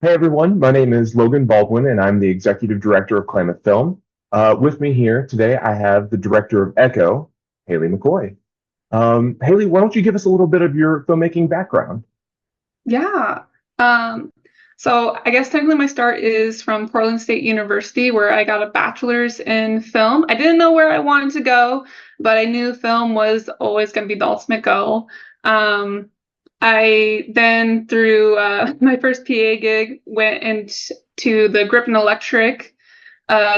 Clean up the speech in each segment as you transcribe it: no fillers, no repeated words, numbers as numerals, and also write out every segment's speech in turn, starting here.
Hey everyone, my name is Logan Baldwin and I'm the Executive Director of Klamath Film. With me here today, I have the Director of Echo, Haley McCoy. Haley, why don't you give us a little bit of your filmmaking background? Yeah. Um, so I guess technically my start is from Portland State University, where I got a bachelor's in film. I didn't know where I wanted to go, but I knew film was always going to be the ultimate goal. Um, I then, through my first PA gig, went into the grip and electric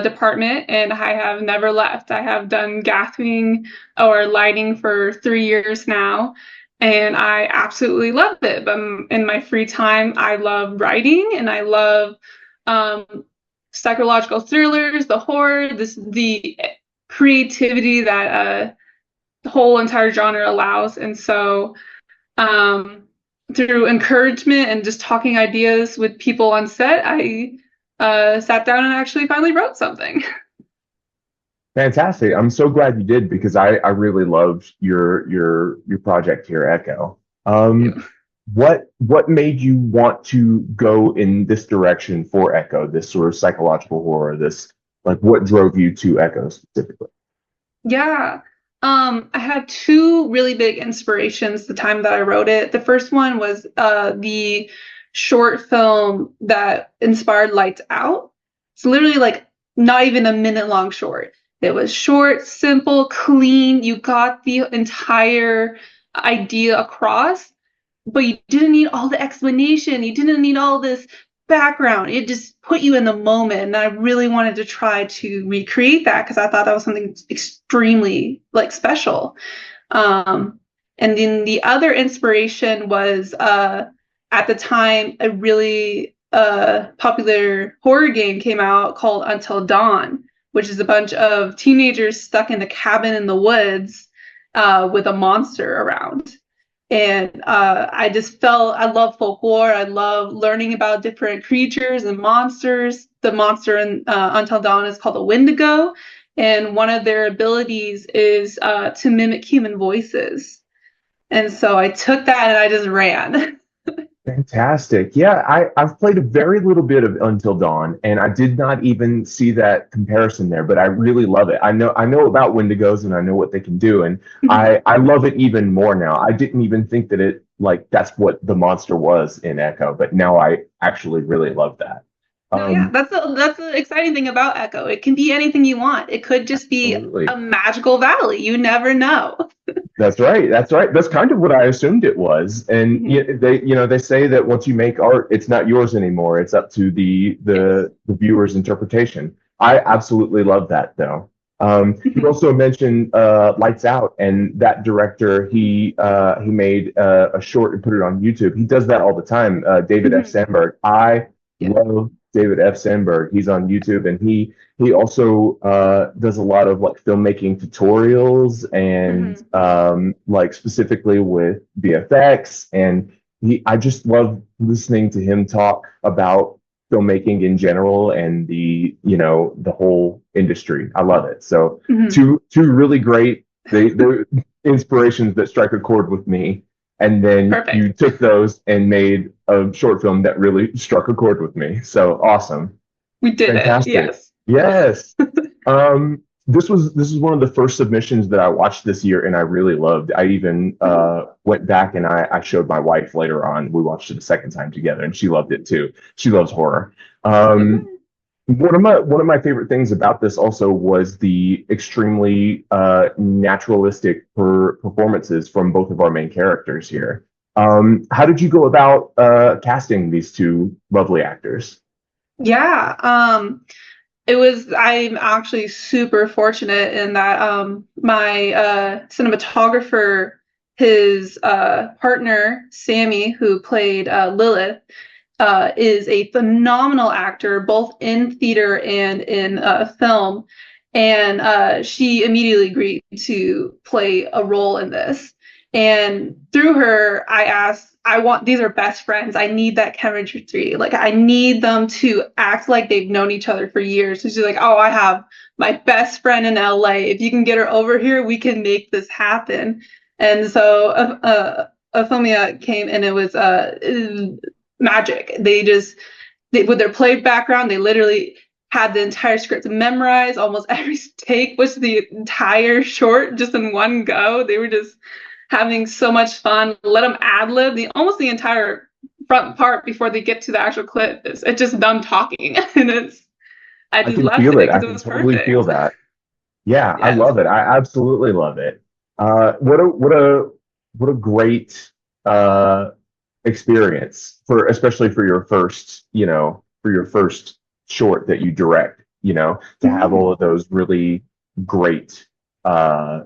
department, and I have never left. I have done gaffing or lighting for 3 years now, and I absolutely love it. But in my free time, I love writing and I love um, psychological thrillers, the horror, the creativity that the whole entire genre allows. And so, um, through encouragement and just talking ideas with people on set, I sat down and actually finally wrote something. Fantastic. I'm so glad you did because I really loved your project here, Echo. Um, what made you want to go in this direction for Echo, this sort of psychological horror, this like what drove you to Echo specifically? Yeah. I had two really big inspirations the time that I wrote it. The first one was the short film that inspired Lights Out. It's literally like not even a minute long short. It was short, simple, clean. You got the entire idea across, but you didn't need all the explanation. You didn't need all this background. It just put you in the moment. And I really wanted to try to recreate that because I thought that was something extremely like special. Um, and then the other inspiration was at the time a really popular horror game came out called Until Dawn, which is a bunch of teenagers stuck in a cabin in the woods with a monster around. And I just felt I love folklore. I love learning about different creatures and monsters. The monster in Until Dawn is called a Wendigo, and one of their abilities is to mimic human voices. And so I took that and I just ran. Fantastic. Yeah, I've played a very little bit of Until Dawn, and I did not even see that comparison there, but I really love it. I know about Wendigos and I know what they can do, and I love it even more now. I didn't even think that it like that's what the monster was in Echo, but now I actually really love that. No, yeah, Um, that's the exciting thing about Echo. It can be anything you want. It could just be Absolutely. a magical valley. You never know. That's right. That's right. That's kind of what I assumed it was. And they say that once you make art, it's not yours anymore. It's up to Yes. the viewer's interpretation. I absolutely love that, though. You also mentioned Lights Out, and that director he made a short and put it on YouTube. He does that all the time. David F. Sandberg. I Yeah. love David F. Sandberg. He's on YouTube, and he also does a lot of like filmmaking tutorials and Mhm. like specifically with VFX. And I just love listening to him talk about filmmaking in general and the whole industry. I love it. So Mhm. two really great they're inspirations that strike a chord with me. And then Perfect. you took those and made a short film that really struck a chord with me. So awesome. We did it. Fantastic. Yes. Yes. This is one of the first submissions that I watched this year and I really loved. I even went back and I showed my wife later on. We watched it a second time together and she loved it too. She loves horror. Um, Mhm. one of my favorite things about this also was the extremely naturalistic performances from both of our main characters here. How did you go about casting these two lovely actors? Yeah. I'm actually super fortunate in that my cinematographer, his partner, Sammy, who played Lilith, is a phenomenal actor, both in theater and in film. And she immediately agreed to play a role in this. And through her, I asked, I want, these are best friends. I need that chemistry. Like, I need them to act like they've known each other for years. So she's like, oh, I have my best friend in LA. If you can get her over here, we can make this happen. And so Aphomia came and it was magic. They just with their play background, they literally had the entire script memorized. Almost every take was the entire short just in one go. They were just having so much fun. Let them ad lib almost the entire front part before they get to the actual clip. It's just them talking, and I I just can loved feel it it. I because it can was totally feel perfect. that. Yeah, I Yes. love it. I absolutely love it. What a great experience especially for your first, for your first short that you direct, to have Mhm. all of those really great uh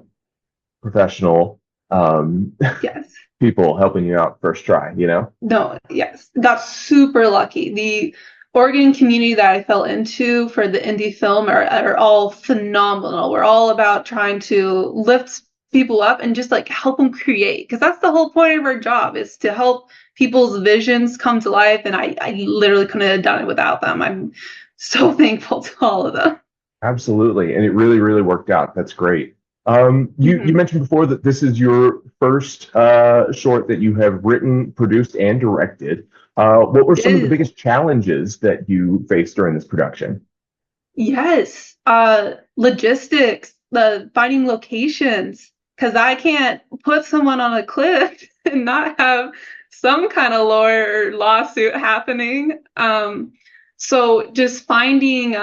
professional Yes. people helping you out first try. No, yes. Got super lucky. The Oregon community that I fell into for the indie film are all phenomenal. We're all about trying to lift people up and just like help them create, because that's the whole point of our job, is to help people's visions come to life. And I literally couldn't have done it without them. I'm so thankful to all of them. Absolutely. And it really, really worked out. That's great. You Mhm. mentioned before that this is your first short that you have written, produced, and directed. What were It some of the is. biggest challenges that you faced during this production? Yes, logistics, the finding locations, because I can't put someone on a cliff and not have some kind of lawyer or lawsuit happening. So just finding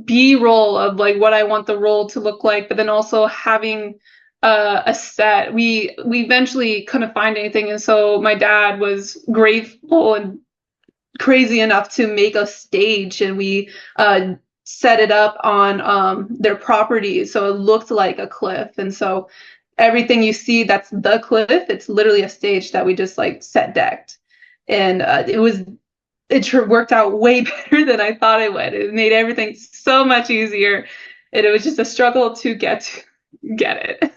B-roll of like what I want the role to look like, but then also having a set. We eventually couldn't find anything, and so my dad was grateful and crazy enough to make a stage, and we set it up on their property so it looked like a cliff. And so everything you see that's the cliff, it's literally a stage that we just like set decked. And it worked out way better than I thought it would. It made everything so much easier, and it was just a struggle to get it.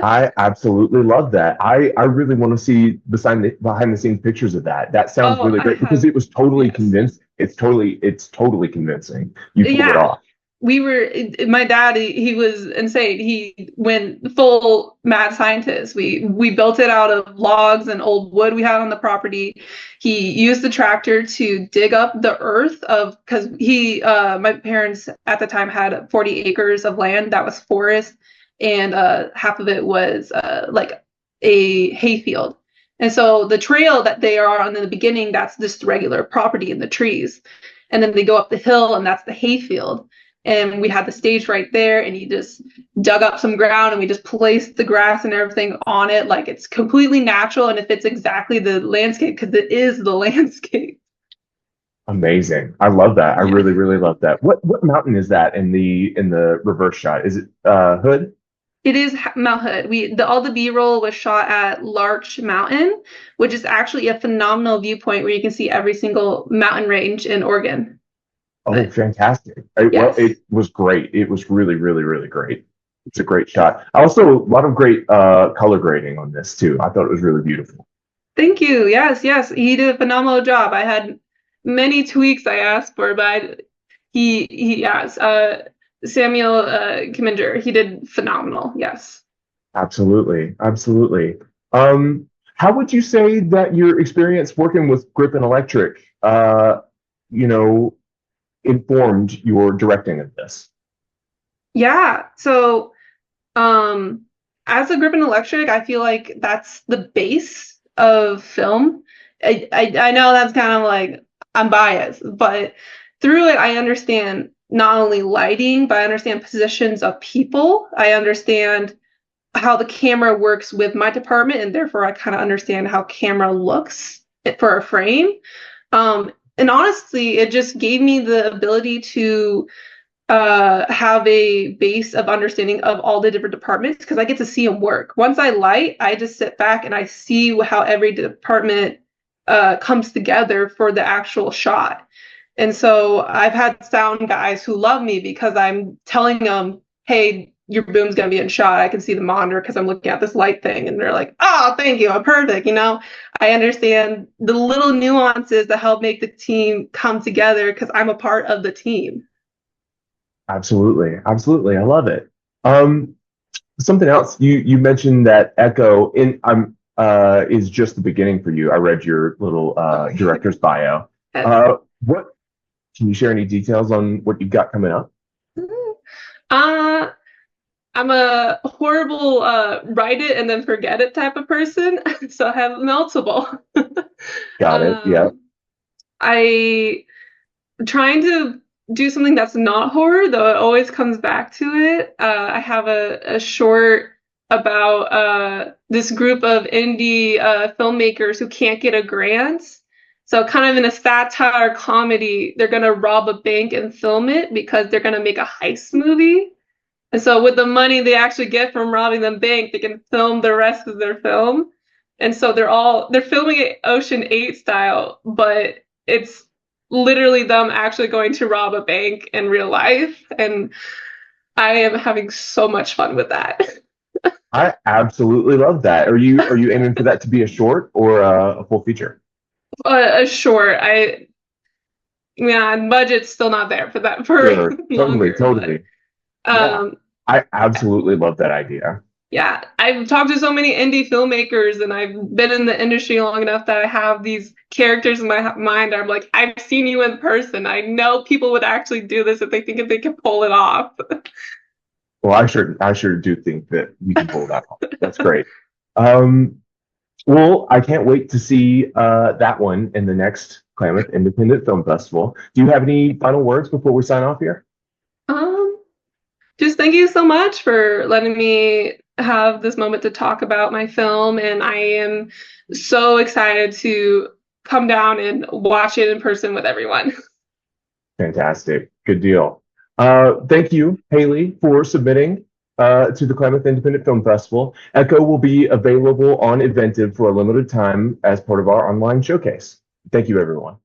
I absolutely love that. I really want to see behind the scenes pictures of that. That sounds Oh, really I great because have. it was totally Yes. convincing. It's totally convincing. You pulled it Yeah, off. we were my dad, he was insane. He went full mad scientist. We built it out of logs and old wood we had on the property. He used the tractor to dig up the earth of, because my parents at the time had 40 acres of land that was forest, and half of it was like a hayfield. And so the trail that they are on in the beginning, that's just regular property in the trees, and then they go up the hill and that's the hayfield. And we had the stage right there, and he just dug up some ground and we just placed the grass and everything on it like it's completely natural and it fits exactly the landscape because it is the landscape. Amazing. I love that. I Yeah. really, really love that. What mountain is that in the reverse shot? Is it Hood? It is Mount Hood. All the B-roll was shot at Larch Mountain, which is actually a phenomenal viewpoint where you can see every single mountain range in Oregon. Oh, But fantastic. Well, yes, it was great. It was really, really, really great. It's a great shot. Also, a lot of great color grading on this too. I thought it was really beautiful. thank you. Yes, yes, he did a phenomenal job. I had many tweaks I asked for, but he yes, Samuel Kiminger, he did phenomenal. Yes. Absolutely. Absolutely. How would you say that your experience working with Grip and Electric, you know, informed your directing of this? Yeah. So, um, as a grip and electric, I feel like that's the base of film. I know that's kind of like I'm biased, but through it, I understand not only lighting, but I understand positions of people. I understand how the camera works with my department, and therefore I kind of understand how camera looks for a frame. And honestly, it just gave me the ability to have a base of understanding of all the different departments because I get to see them work. Once I light, I just sit back and I see how every department comes together for the actual shot. And so I've had sound guys who love me because I'm telling them, hey, your boom's gonna be in shot. I can see the monitor because I'm looking at this light thing. And they're like, oh, thank you. I'm perfect. I understand the little nuances that help make the team come together because I'm a part of the team. Absolutely. Absolutely. I love it. Um, Something else you mentioned that Echo in is just the beginning for you. I read your little Okay. director's bio. What can you share any details on what you've got coming up? Uh, I'm a horrible write it and then forget it type of person, so I have multiple. Got it. Yeah. I trying to do something that's not horror, though it always comes back to it. I have a short about this group of indie filmmakers who can't get a grant. So, kind of in a satire comedy, they're going to rob a bank and film it because they're going to make a heist movie. And so, with the money they actually get from robbing the bank, they can film the rest of their film. And so they're filming it Ocean 8 style, but it's literally them actually going to rob a bank in real life. And I am having so much fun with that. I absolutely love that. Are you aiming for that to be a short or a full feature? A short, budget's still not there for that for Sure. longer. Totally. Yeah. I absolutely love that idea. Yeah, I've talked to so many indie filmmakers and I've been in the industry long enough that I have these characters in my mind. I'm like, I've seen you in person. I know people would actually do this if they could pull it off. Well, I sure do think that you can pull that off. That's great. Um, well, I can't wait to see that one in the next Klamath Independent Film Festival. Do you have any final words before we sign off here? Um, just thank you so much for letting me have this moment to talk about my film, and I am so excited to come down and watch it in person with everyone. Fantastic. Good deal. Thank you, Haley, for submitting to the Klamath Independent Film Festival. Echo will be available on Eventive for a limited time as part of our online showcase. Thank you, everyone.